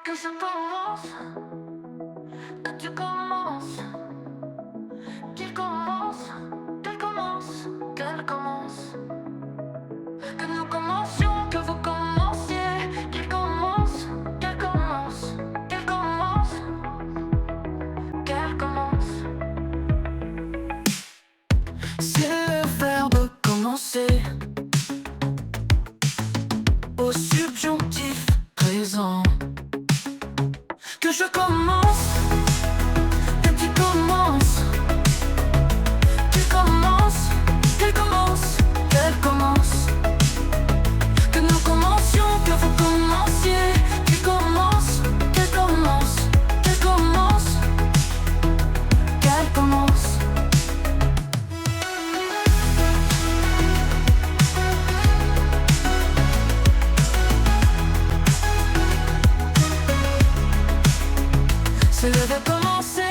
Que ça commence, que tu commences, qu'il commence, qu'elle commence, qu'elle commence. Que nous commencions, que vous commenciez, qu'il commence, qu'elle commence, qu'elle commence, qu'elle commence. C'est le verbe commencer au subjonctif présent. Que je commence, que tu commences, qu'il commence, qu'elle commence, qu'elle commence. Que nous commencions, que vous commenciez, qu'il commence, qu'elle commence, qu'elle commence, qu'elle commence. C'est le verbe commencer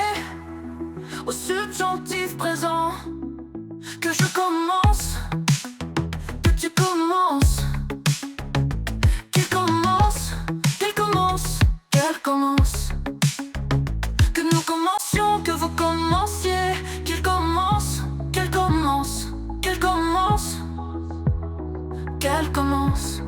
au subjonctif présent. Que je commence, que tu commences, qu'il commence, qu'elle commence, qu'elle commence. Que nous commencions, que vous commenciez, qu'il commence, qu'elle commence, qu'elle commence, qu'elle commence.